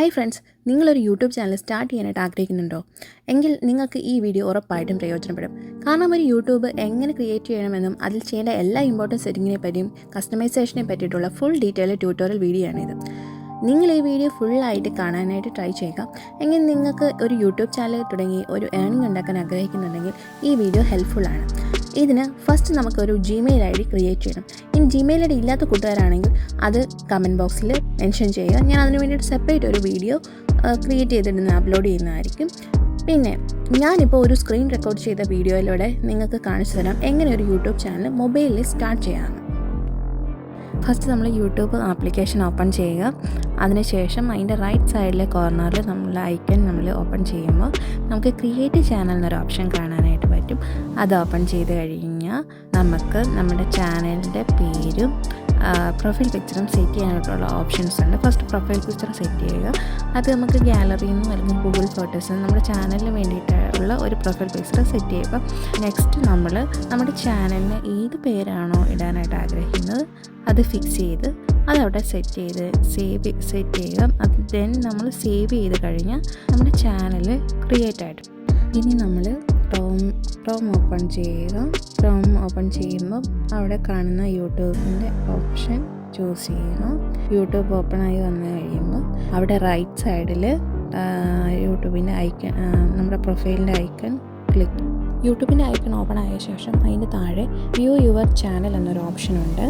Hi friends, നിങ്ങളൊരു YouTube channel start ചെയ്യാനായിട്ട് ആഗ്രഹിക്കുന്നുണ്ടോ? എങ്കിൽ നിങ്ങൾക്ക് ഈ വീഡിയോ ഉറപ്പായിട്ടും പ്രയോജനപ്പെടും. കാരണം ഒരു യൂട്യൂബ് എങ്ങനെ ക്രിയേറ്റ് ചെയ്യണമെന്നും അതിൽ ചെയ്യേണ്ട എല്ലാ ഇമ്പോർട്ടൻറ്റ് സെറ്റിങ്ങിനെ പറ്റിയും കസ്റ്റമൈസേഷനെ പറ്റിയിട്ടുള്ള ഫുൾ ഡീറ്റെയിൽ ട്യൂട്ടോറിയൽ വീഡിയോ ആണിത്. നിങ്ങൾ ഈ വീഡിയോ ഫുള്ളായിട്ട് കാണാനായിട്ട് ട്രൈ ചെയ്യുക. എങ്കിൽ നിങ്ങൾക്ക് ഒരു യൂട്യൂബ് ചാനൽ തുടങ്ങി ഒരു ഏർണിംഗ് ഉണ്ടാക്കാൻ ആഗ്രഹിക്കുന്നുണ്ടെങ്കിൽ ഈ വീഡിയോ ഹെൽപ്ഫുള്ളാണ്. ഇതിന് ഫസ്റ്റ് നമുക്കൊരു ജിമെയിൽ ഐ ഡി ക്രിയേറ്റ് ചെയ്യണം. ഇനി ജിമെയിൽ ഐ ഡി ഇല്ലാത്ത കൂട്ടുകാരാണെങ്കിൽ അത് കമൻറ്റ് ബോക്സിൽ മെൻഷൻ ചെയ്യുക. ഞാൻ അതിന് വേണ്ടിയിട്ട് സെപ്പറേറ്റ് ഒരു വീഡിയോ ക്രിയേറ്റ് ചെയ്തിട്ട് അപ്ലോഡ് ചെയ്യുന്നതായിരിക്കും. പിന്നെ ഞാനിപ്പോൾ ഒരു സ്ക്രീൻ റെക്കോർഡ് ചെയ്ത വീഡിയോയിലൂടെ നിങ്ങൾക്ക് കാണിച്ചു തരാം എങ്ങനെ ഒരു യൂട്യൂബ് ചാനൽ മൊബൈലിൽ സ്റ്റാർട്ട് ചെയ്യാമെന്ന്. ഫസ്റ്റ് നമ്മൾ യൂട്യൂബ് ആപ്ലിക്കേഷൻ ഓപ്പൺ ചെയ്യുക. അതിനുശേഷം അതിൻ്റെ റൈറ്റ് സൈഡിലെ കോർണറിൽ നമ്മൾ ഐക്കൺ നമ്മൾ ഓപ്പൺ ചെയ്യുമ്പോൾ നമുക്ക് ക്രിയേറ്റ് ചാനൽ എന്നൊരു ഓപ്ഷൻ കാണാനായിട്ട് പറ്റും. അത് ഓപ്പൺ ചെയ്ത് കഴിഞ്ഞാൽ നമുക്ക് നമ്മുടെ ചാനലിൻ്റെ പേരും പ്രൊഫൈൽ പിക്ചറും സെറ്റ് ചെയ്യാനായിട്ടുള്ള ഓപ്ഷൻസ് ഉണ്ട്. ഫസ്റ്റ് പ്രൊഫൈൽ പിക്ചർ സെറ്റ് ചെയ്യുക. അത് നമുക്ക് ഗാലറിയിൽ നിന്നും അല്ലെങ്കിൽ ഗൂഗിൾ ഫോട്ടോസിൽ നിന്ന് നമ്മുടെ ചാനലിന് വേണ്ടിയിട്ടുള്ള ഒരു പ്രൊഫൈൽ പിക്ചർ സെറ്റ് ചെയ്യുക. നെക്സ്റ്റ് നമ്മൾ നമ്മുടെ ചാനലിന് ഏത് പേരാണോ ഇടാനായിട്ട് ആഗ്രഹിക്കുന്നത് അത് ഫിക്സ് ചെയ്ത് അതവിടെ സെറ്റ് ചെയ്യുക. അത് ദെൻ നമ്മൾ സേവ് ചെയ്ത് കഴിഞ്ഞാൽ നമ്മുടെ ചാനൽ ക്രിയേറ്റ് ആയിട്ട്. ഇനി നമ്മൾ ക്രോം ഓപ്പൺ ചെയ്യുക. ക്രോം ഓപ്പൺ ചെയ്യുമ്പോൾ അവിടെ കാണുന്ന യൂട്യൂബിൻ്റെ ഓപ്ഷൻ ചൂസ് ചെയ്യുക. യൂട്യൂബ് ഓപ്പണായി വന്നു കഴിയുമ്പോൾ അവിടെ റൈറ്റ് സൈഡിൽ യൂട്യൂബിൻ്റെ ഐക്കൺ, നമ്മുടെ പ്രൊഫൈലിൻ്റെ ഐക്കൺ ക്ലിക്ക്. യൂട്യൂബിൻ്റെ ഐക്കൺ ഓപ്പൺ ആയ ശേഷം അതിൻ്റെ താഴെ വ്യൂ യുവർ ചാനൽ എന്നൊരു ഓപ്ഷനുണ്ട്.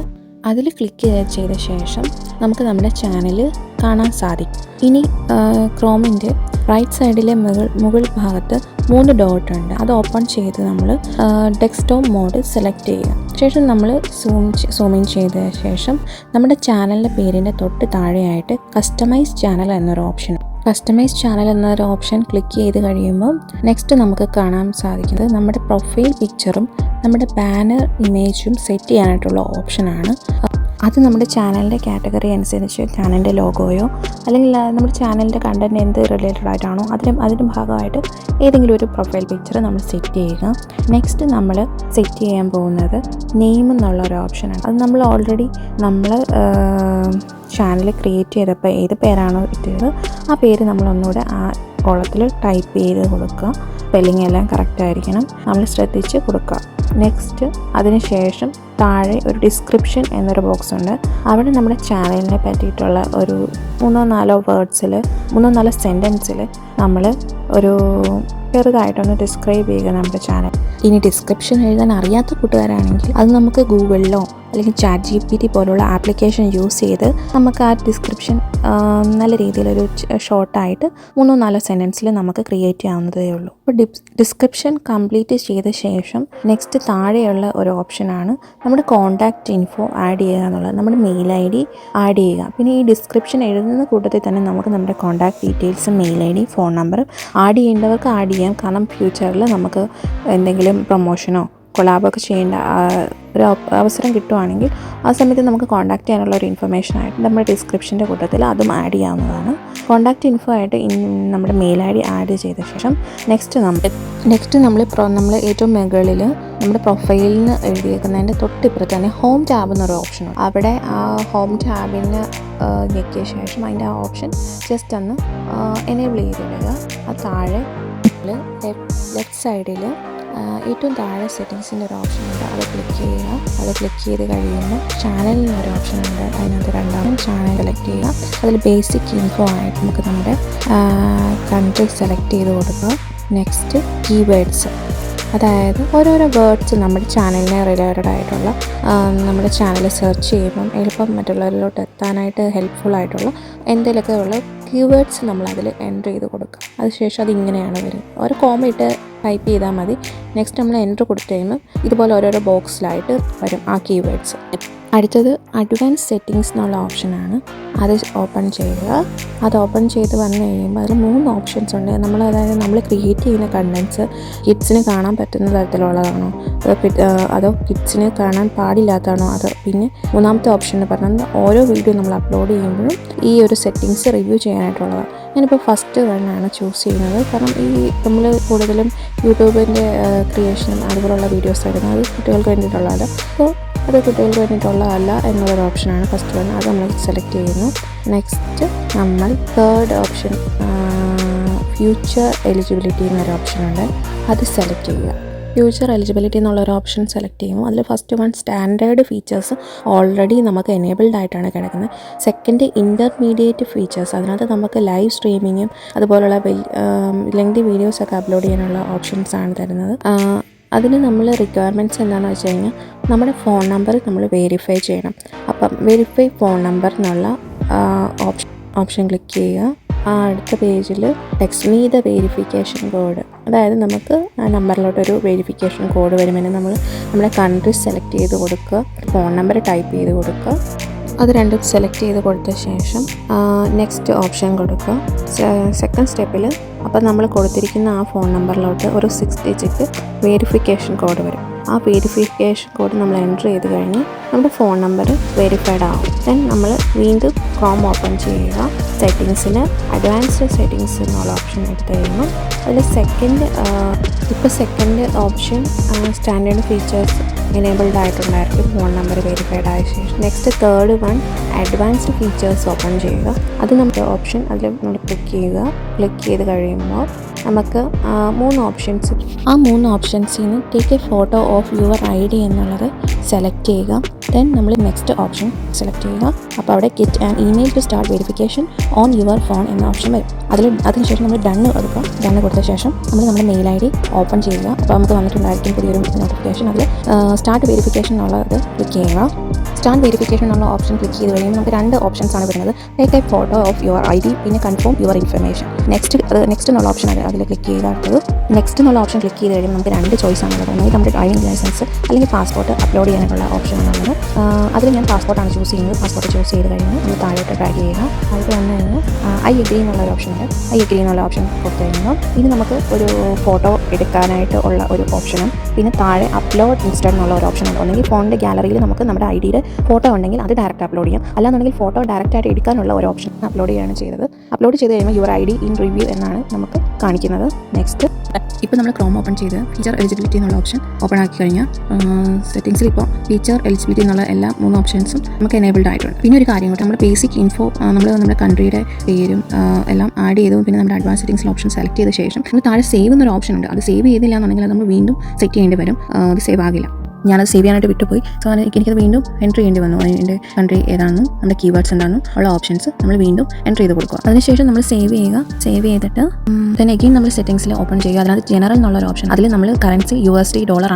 അതിൽ ക്ലിക്ക് ചെയ്ത ശേഷം നമുക്ക് നമ്മുടെ ചാനൽ കാണാൻ സാധിക്കും. ഇനി ക്രോമിൻ്റെ റൈറ്റ് സൈഡിലെ മുകൾ ഭാഗത്ത് 3 ഡോട്ട് ഉണ്ട്. അത് ഓപ്പൺ ചെയ്ത് നമ്മൾ ഡെസ്ക്ടോപ്പ് മോഡ് സെലക്ട് ചെയ്യുക. ശേഷം നമ്മൾ സൂം ഇൻ ചെയ്ത ശേഷം നമ്മുടെ ചാനലിൻ്റെ പേരിൻ്റെ തൊട്ട് താഴെയായിട്ട് കസ്റ്റമൈസ് ചാനൽ എന്നൊരു ഓപ്ഷൻ ക്ലിക്ക് ചെയ്ത് കഴിയുമ്പോൾ നെക്സ്റ്റ് നമുക്ക് കാണാൻ സാധിക്കുന്നത് നമ്മുടെ പ്രൊഫൈൽ പിക്ചറും നമ്മുടെ ബാനർ ഇമേജും സെറ്റ് ചെയ്യാനായിട്ടുള്ള ഓപ്ഷനാണ്. അത് നമ്മുടെ ചാനലിൻ്റെ കാറ്റഗറി അനുസരിച്ച് ചാനലിൻ്റെ ലോഗോയോ അല്ലെങ്കിൽ നമ്മുടെ ചാനലിൻ്റെ കണ്ടൻറ്റ് എന്ത് റിലേറ്റഡ് ആയിട്ടാണോ അതിന് ഭാഗമായിട്ട് ഏതെങ്കിലും ഒരു പ്രൊഫൈൽ പിക്ചർ നമ്മൾ സെറ്റ് ചെയ്യുക. നെക്സ്റ്റ് നമ്മൾ സെറ്റ് ചെയ്യാൻ പോകുന്നത് നെയിം എന്നുള്ള ഒരു ഓപ്ഷനാണ്. അത് നമ്മൾ ഓൾറെഡി ചാനൽ ക്രിയേറ്റ് ചെയ്തപ്പോൾ ഏത് പേരാണോ ഇട്ടത് ആ പേര് നമ്മളൊന്നുകൂടെ ആ കോളത്തിൽ ടൈപ്പ് ചെയ്ത് കൊടുക്കുക. സ്പെല്ലിംഗ് എല്ലാം കറക്റ്റ് ആയിരിക്കണം, നമ്മൾ ശ്രദ്ധിച്ച് കൊടുക്കുക. നെക്സ്റ്റ് അതിനുശേഷം താഴെ ഒരു ഡിസ്ക്രിപ്ഷൻ എന്നൊരു ബോക്സ് ഉണ്ട്. അവിടെ നമ്മുടെ ചാനലിനെ പറ്റിയിട്ടുള്ള ഒരു 3-4 സെൻറ്റൻസിൽ നമ്മൾ ഒരു ചെറുതായിട്ടൊന്ന് ഡിസ്ക്രൈബ് ചെയ്യുക നമ്മുടെ ചാനൽ. ഇനി ഡിസ്ക്രിപ്ഷൻ എഴുതാൻ അറിയാത്ത കൂട്ടുകാരാണെങ്കിൽ അത് നമുക്ക് ഗൂഗിളിലോ അല്ലെങ്കിൽ ChatGPT പോലുള്ള ആപ്ലിക്കേഷൻ യൂസ് ചെയ്ത് നമുക്ക് ആ ഡിസ്ക്രിപ്ഷൻ നല്ല രീതിയിലൊരു ഷോർട്ടായിട്ട് 3-4 സെൻറ്റൻസിൽ നമുക്ക് ക്രിയേറ്റ് ചെയ്യാവുന്നതേ ഉള്ളൂ. അപ്പോൾ ഡിസ്ക്രിപ്ഷൻ കംപ്ലീറ്റ് ചെയ്ത ശേഷം നെക്സ്റ്റ് താഴെയുള്ള ഒരു ഓപ്ഷനാണ് നമ്മുടെ കോൺടാക്റ്റ് ഇൻഫോ ആഡ് ചെയ്യുക എന്നുള്ളത്. നമ്മുടെ മെയിൽ ID ആഡ് ചെയ്യുക. പിന്നെ ഈ ഡിസ്ക്രിപ്ഷൻ എഴുതുന്ന കൂട്ടത്തിൽ തന്നെ നമുക്ക് നമ്മുടെ കോൺടാക്റ്റ് ഡീറ്റെയിൽസും മെയിൽ ID ഫോൺ നമ്പറും ആഡ് ചെയ്യേണ്ടവർക്ക് ആഡ് ചെയ്യാം. കാരണം ഫ്യൂച്ചറിൽ നമുക്ക് എന്തെങ്കിലും പ്രൊമോഷനോ കൊളാബൊക്കെ ചെയ്യേണ്ട ഒരു അവസരം കിട്ടുവാണെങ്കിൽ ആ സമയത്ത് നമുക്ക് കോൺടാക്ട് ചെയ്യാനുള്ള ഒരു ഇൻഫർമേഷനായിട്ട് നമ്മുടെ ഡിസ്ക്രിപ്ഷൻ്റെ കൂട്ടത്തിൽ അതും ആഡ് ചെയ്യാവുന്നതാണ്. കോൺടാക്റ്റ് ഇൻഫോ ആയിട്ട് നമ്മുടെ മെയിൽ ID ആഡ് ചെയ്ത ശേഷം നെക്സ്റ്റ് നമ്മൾ ഏറ്റവും മുകളിൽ നമ്മുടെ പ്രൊഫൈലിന് എഴുതിയേക്കുന്നതിൻ്റെ തൊട്ടിപ്പുറത്ത് തന്നെ ഹോം ടാബ് എന്നൊരു ഓപ്ഷനുണ്ട്. അവിടെ ആ ഹോം ടാബിന് ഞെക്കിയ ശേഷം അതിൻ്റെ ആ ഓപ്ഷൻ ജസ്റ്റ് ഒന്ന് എനേബിൾ ചെയ്തിടുക. ആ താഴെ ലെഫ്റ്റ് സൈഡിൽ ഏറ്റവും താഴെ സെറ്റിങ്സിൻ്റെ ഒരു ഓപ്ഷൻ ഉണ്ട്. അത് ക്ലിക്ക് ചെയ്യുക. അത് ക്ലിക്ക് ചെയ്ത് കഴിയുമ്പോൾ ചാനലിനൊരു ഓപ്ഷൻ ഉണ്ട്. അതിനകത്ത് രണ്ടാമത് ചാനൽ സെലക്ട് ചെയ്യുക. അതിൽ ബേസിക് ഇൻഫോ ആയിട്ട് നമുക്ക് നമ്മുടെ കൺട്രി സെലക്ട് ചെയ്ത് കൊടുക്കുക. നെക്സ്റ്റ് കീവേഡ്സ്, അതായത് ഓരോരോ വേർഡ്സ് നമ്മുടെ ചാനലിനെ റിലേറ്റഡ് ആയിട്ടുള്ള നമ്മുടെ ചാനൽ സെർച്ച് ചെയ്യുമ്പം എളുപ്പം മറ്റുള്ളവരിലോട്ട് എത്താനായിട്ട് ഹെൽപ്ഫുൾ ആയിട്ടുള്ള എന്തെങ്കിലുമൊക്കെ ഉള്ള കീവേഡ്സ് നമ്മളതിൽ എൻ്റർ ചെയ്ത് കൊടുക്കുക. അതിനുശേഷം അതിങ്ങനെയാണ് വരും. ഒരു കോമയിട്ട് ടൈപ്പ് ചെയ്താൽ മതി. നെക്സ്റ്റ് നമ്മൾ എൻ്റർ കൊടുത്തു കഴിയുമ്പോൾ ഇതുപോലെ ഓരോരോ ബോക്സിലായിട്ട് വരും ആ കീവേഡ്സ്. അടുത്തത് അഡ്വാൻസ് സെറ്റിങ്സ് എന്നുള്ള ഓപ്ഷനാണ്. അത് ഓപ്പൺ ചെയ്യുക. അത് ഓപ്പൺ ചെയ്ത് വന്നു കഴിയുമ്പോൾ അതിൽ 3 ഓപ്ഷൻസ് ഉണ്ട്. നമ്മൾ ക്രിയേറ്റ് ചെയ്യുന്ന കണ്ടൻറ്റ്സ് കിഡ്സിന് കാണാൻ പറ്റുന്ന തരത്തിലുള്ളതാണോ അതോ കിഡ്സിന് കാണാൻ പാടില്ലാത്തതാണോ അത്. പിന്നെ മൂന്നാമത്തെ ഓപ്ഷൻ എന്ന് പറഞ്ഞാൽ ഓരോ വീഡിയോ നമ്മൾ അപ്ലോഡ് ചെയ്യുമ്പോഴും ഈ ഒരു സെറ്റിങ്സ് റിവ്യൂ ചെയ്യാനായിട്ടുള്ളതാണ്. ഞാനിപ്പോൾ ഫസ്റ്റ് വണ്ണാണ് ചൂസ് ചെയ്യുന്നത്. കാരണം നമ്മൾ കൂടുതലും യൂട്യൂബിൻ്റെ ക്രിയേഷനും അതുപോലുള്ള വീഡിയോസ് ആയിരുന്നു. അത് കുട്ടികൾക്ക് വേണ്ടിയിട്ടുള്ളതാണ്. അപ്പോൾ അത് കുട്ടികൾക്ക് വേണ്ടിയിട്ടുള്ളതല്ല എന്നുള്ളൊരു ഓപ്ഷനാണ് ഫസ്റ്റ് വൺ. അത് നമ്മൾ സെലക്ട് ചെയ്യുന്നു. നെക്സ്റ്റ് നമ്മൾ തേർഡ് ഓപ്ഷൻ ഫ്യൂച്ചർ എലിജിബിലിറ്റി എന്നൊരു ഓപ്ഷനുണ്ട്, അത് സെലക്ട് ചെയ്യുക. ഫ്യൂച്ചർ എലിജിബിലിറ്റി എന്നുള്ളൊരു ഓപ്ഷൻ സെലക്ട് ചെയ്യുമ്പോൾ അതിൽ first one standard features already നമുക്ക് എനേബിൾഡ് ആയിട്ടാണ് കിടക്കുന്നത്. സെക്കൻഡ് ഇൻ്റർമീഡിയറ്റ് ഫീച്ചേഴ്സ്, അതിനകത്ത് നമുക്ക് ലൈവ് സ്ട്രീമിങ്ങും അതുപോലുള്ള ലെങ്തി വീഡിയോസൊക്കെ അപ്ലോഡ് ചെയ്യാനുള്ള ഓപ്ഷൻസാണ് തരുന്നത്. അതിന് നമ്മൾ റിക്വയർമെൻറ്റ്സ് എന്താണെന്ന് വെച്ച് കഴിഞ്ഞാൽ നമ്മുടെ ഫോൺ നമ്പർ നമ്മൾ വെരിഫൈ ചെയ്യണം. അപ്പം വെരിഫൈ ഫോൺ നമ്പർ എന്നുള്ള ഓപ്ഷൻ ക്ലിക്ക് ചെയ്യുക. അടുത്ത പേജിൽ text me the verification code, അതായത് നമുക്ക് ആ നമ്പറിലോട്ടൊരു വെരിഫിക്കേഷൻ കോഡ് വരുമ്പോൾ നമ്മുടെ കൺട്രി സെലക്ട് ചെയ്ത് കൊടുക്കുക, ഫോൺ നമ്പർ ടൈപ്പ് ചെയ്ത് കൊടുക്കുക. അത് രണ്ടും സെലക്ട് ചെയ്ത് കൊടുത്ത ശേഷം നെക്സ്റ്റ് ഓപ്ഷൻ കൊടുക്കുക. സെക്കൻഡ് സ്റ്റെപ്പിൽ അപ്പോൾ നമ്മൾ കൊടുത്തിരിക്കുന്ന ആ ഫോൺ നമ്പറിലോട്ട് ഒരു 6 ഡിജിറ്റ് വെരിഫിക്കേഷൻ കോഡ് വരും. ആ വെരിഫിക്കേഷൻ കോഡ് നമ്മൾ എൻ്റർ ചെയ്ത് കഴിഞ്ഞ് നമ്മുടെ ഫോൺ നമ്പർ വെരിഫൈഡ് ആവും. ദെൻ നമ്മൾ വീണ്ടും ക്രോം ഓപ്പൺ ചെയ്യുക. സെറ്റിങ്സിൽ അഡ്വാൻസ്ഡ് സെറ്റിങ്സ് എന്നുള്ള ഓപ്ഷൻ എടുത്ത് കഴിയുമ്പോൾ അതിൽ second option standard features enabled ആയിട്ടുണ്ടായിരിക്കും, ഫോൺ നമ്പർ വെരിഫൈഡ് ആയ ശേഷം. Next third one advanced features open ചെയ്യുക. അത് നമ്മുടെ ഓപ്ഷൻ അതിൽ നമ്മൾ ക്ലിക്ക് ചെയ്യുക. ക്ലിക്ക് ചെയ്ത് കഴിയുമ്പോൾ നമുക്ക് 3 ഓപ്ഷൻസ്, ആ 3 ഓപ്ഷൻസിൽ നിന്ന് take a photo of your ID എന്നുള്ളത് സെലക്ട് ചെയ്യുക. ദെൻ നമ്മൾ നെക്സ്റ്റ് ഓപ്ഷൻ സെലക്ട് ചെയ്യുക. അപ്പോൾ അവിടെ get an email to start verification on your phone എന്ന ഓപ്ഷൻ വരും. അതിനുശേഷം നമ്മൾ ഡണ്ണ് കൊടുക്കുക. ഡണ്ണ് കൊടുത്ത ശേഷം നമ്മൾ നമ്മുടെ മെയിൽ ID ഓപ്പൺ ചെയ്യുക. അപ്പോൾ നമുക്ക് വന്നിട്ടുണ്ടായിരിക്കും പുതിയൊരു നോട്ടിഫിക്കേഷൻ. അതിൽ സ്റ്റാർട്ട് വെരിഫിക്കേഷൻ എന്നുള്ളത് ക്ലിക്ക് ചെയ്യുക. സ്റ്റാർട്ട് വെരിഫിക്കേഷൻ എന്നുള്ള ഓപ്ഷൻ ക്ലിക്ക് ചെയ്ത് കഴിയുമ്പോൾ നമുക്ക് 2 ഓപ്ഷൻസാണ് വരുന്നത്, take a photo of your ID, പിന്നെ കൺഫേം യുവർ ഇൻഫർമേഷൻ. നെക്സ്റ്റ് എന്നുള്ള ഓപ്ഷൻ അതിൽ ക്ലിക്ക് ചെയ്യുക. അടുത്തത് നെക്സ്റ്റ് എന്നുള്ള ഓപ്ഷൻ ക്ലിക്ക് ചെയ്ത് കഴിയുമ്പോൾ നമുക്ക് 2 ചോയ്സാണുള്ളത്. ഒന്നുകിൽ നമ്മുടെ ഡ്രൈവിംഗ് ലൈസൻസ് അല്ലെങ്കിൽ പാസ്പോർട്ട് അപ്ലോഡ് ചെയ്യാനുള്ള ഓപ്ഷനാണുള്ളത്. അതിൽ ഞാൻ പാസ്പോർട്ടാണ് ചൂസ് ചെയ്യുന്നത്. പാസ്പോർട്ട് ചൂസ് ചെയ്ത് കഴിഞ്ഞ് നമ്മൾ താഴോട്ട് ഡ്രാഗ് ചെയ്യുക. അതിൽ വന്നു കഴിഞ്ഞാൽ ഐ എഗ്രി എന്നുള്ളൊരു ഓപ്ഷനുണ്ട്. ഐ എഗ്രി എന്നുള്ള ഓപ്ഷൻ കൊടുത്തു കഴിയുമ്പോൾ ഇനി നമുക്ക് ഒരു ഫോട്ടോ എടുക്കാനായിട്ട് ഉള്ള ഒരു ഓപ്ഷനും പിന്നെ താഴെ അപ്ലോഡ് ഇൻസ്റ്റഡ് എന്നുള്ള ഒരു ഓപ്ഷനുണ്ട്. ഒന്നെങ്കിൽ ഫോണിൻ്റെ ഗാലറിയിൽ നമുക്ക് നമ്മുടെ IDയുടെ ഫോട്ടോ ഉണ്ടെങ്കിൽ അത് ഡയറക്റ്റ് അപ്ലോഡ് ചെയ്യാം, അല്ലാന്നുണ്ടെങ്കിൽ ഫോട്ടോ ഡയറക്റ്റായിട്ട് എടുക്കാനുള്ള ഒരു ഓപ്ഷൻ അപ്ലോഡ് ചെയ്യുകയാണ് ചെയ്തത്. അപ്ലോഡ് ചെയ്ത് കഴിയുമ്പോൾ യുവർ ID ഇൻ റിവ്യൂ എന്നാണ് നമുക്ക് കാണിക്കുന്നത്. നെക്സ്റ്റ് ഇപ്പോൾ നമ്മൾ ക്രോം ഓപ്പൺ ചെയ്ത് ഫീച്ചർ എലിജിബിലിറ്റി എന്നുള്ള ഓപ്ഷൻ ഓപ്പൺ ആക്കി കഴിഞ്ഞാൽ സെറ്റിംഗ്സിൽ ഇപ്പോൾ ഫീച്ചർ എലിജിബിലിറ്റി എന്നുള്ള എല്ലാ 3 ഓപ്ഷൻസും നമുക്ക് എനേബിൾഡ് ആയിട്ടുണ്ട്. പിന്നെ ഒരു കാര്യം കൂടെ, നമ്മുടെ ബേസിക് ഇൻഫോ നമ്മുടെ കൺട്രിയുടെ പേരും എല്ലാം ആഡ് ചെയ്തു. പിന്നെ നമ്മുടെ അഡ്വാൻസ് സെറ്റിംഗ്സിൽ ഓപ്ഷൻ സെലക്ട് ചെയ്ത ശേഷം നമ്മൾ താഴെ സേവ് എന്നൊരു ഓപ്ഷൻ ഉണ്ട്. അത് സേവ് ചെയ്തില്ല എന്നുണ്ടെങ്കിൽ അത് നമ്മൾ വീണ്ടും സെറ്റ് ചെയ്യേണ്ടി വരും. അത് സേവ് ആകില്ല. ഞാനത് സേവ് ചെയ്യാനായിട്ട് വിട്ടുപോയി. സോ എനിക്കത് വീണ്ടും എൻട്രി ചെയ്യേണ്ടി വന്നു. അതിൻ്റെ കൺട്രി ഏതാണെന്നും നമ്മുടെ കീവേഡ്സ് എന്താണെന്നും ഉള്ള ഓപ്ഷൻസ് നമ്മൾ വീണ്ടും എൻട്രി ചെയ്ത് കൊടുക്കുക. അതിനുശേഷം നമ്മൾ സേവ് ചെയ്യുക. സേവ് ചെയ്തിട്ട് then again നമ്മൾ സെറ്റിംഗ്സിൽ ഓപ്പൺ ചെയ്യുക. അതിനകത്ത് ജനറൽ എന്നുള്ളൊരു ഓപ്ഷൻ, അതിൽ നമ്മൾ കറൻസി USD ഡോളർ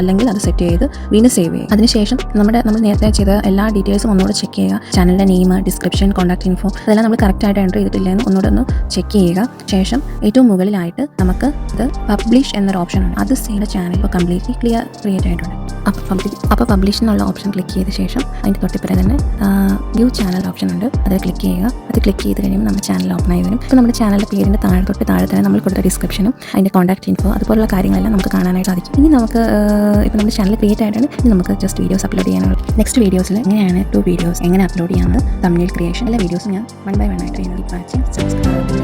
അല്ലെങ്കിൽ അത് സെറ്റ് ചെയ്ത് വീണ്ടും സേവ് ചെയ്യുക. അതിനുശേഷം നമ്മൾ നേരത്തെ ചെയ്ത എല്ലാ ഡീറ്റെയിൽസും ഒന്നുകൂടെ ചെക്ക് ചെയ്യുക. ചാനലിൻ്റെ നെയിം, ഡിസ്ക്രിപ്ഷൻ, കോൺടാക്ട് ഇൻഫോ അതെല്ലാം നമ്മൾ കറക്റ്റായിട്ട് എൻട്രി ചെയ്തിട്ടില്ലെന്ന് ഒന്നുകൂടെ ചെക്ക് ചെയ്യുക. ശേഷം ഏറ്റവും മുകളിലായിട്ട് നമുക്ക് ഇത് പബ്ലിഷ് എന്നൊരു ഓപ്ഷൻ ഉണ്ട്. അത് ചെയ്ത ചാനൽ ഇപ്പോൾ കംപ്ലീറ്റ്ലി ക്രിയേറ്റ് ആയിട്ടുണ്ട്. അപ്പോൾ പബ്ലിഷ് എന്നുള്ള ഓപ്ഷൻ ക്ലിക്ക് ചെയ്ത ശേഷം അതിൻ്റെ തൊട്ടിപ്പുറം തന്നെ വ്യൂ ചാനൽ ഓപ്ഷൻ ഉണ്ട്. അത് ക്ലിക്ക് ചെയ്യുക. അത് ക്ലിക്ക് ചെയ്ത് കഴിയുമ്പോൾ നമ്മുടെ ചാനൽ ഓപ്പൺ ആയി വരും. ഇപ്പോൾ നമ്മുടെ ചാനലിൻ്റെ പേരിൻ്റെ താഴെ തന്നെ നമ്മൾ കൊടുത്ത ഡിസ്ക്രിപ്ഷനും അതിൻ്റെ കോൺടാക്ട് ഇൻഫോ അതുപോലുള്ള കാര്യങ്ങളെല്ലാം നമുക്ക് കാണാനായിട്ട് സാധിക്കും. ഇനി നമുക്ക് ഇപ്പോൾ നമ്മുടെ ചാനൽ ക്രിയേറ്റ് ആയിട്ടാണ് ഇനി നമുക്ക് ജസ്റ്റ് വീഡിയോസ് അപ്ലോഡ് ചെയ്യാനുള്ള നെക്സ്റ്റ് വീഡിയോസിൽ എങ്ങനെയാണ് 2 വീഡിയോസ് എങ്ങനെ അപ്ലോഡ് ചെയ്യാമെന്ന്, തംബ്നെയിൽ ക്രിയേഷൻ എല്ലാ വീഡിയോസും ഞാൻ 1 by 1 ആയിട്ട് ചെയ്യുന്നത്. Watching, subscribe.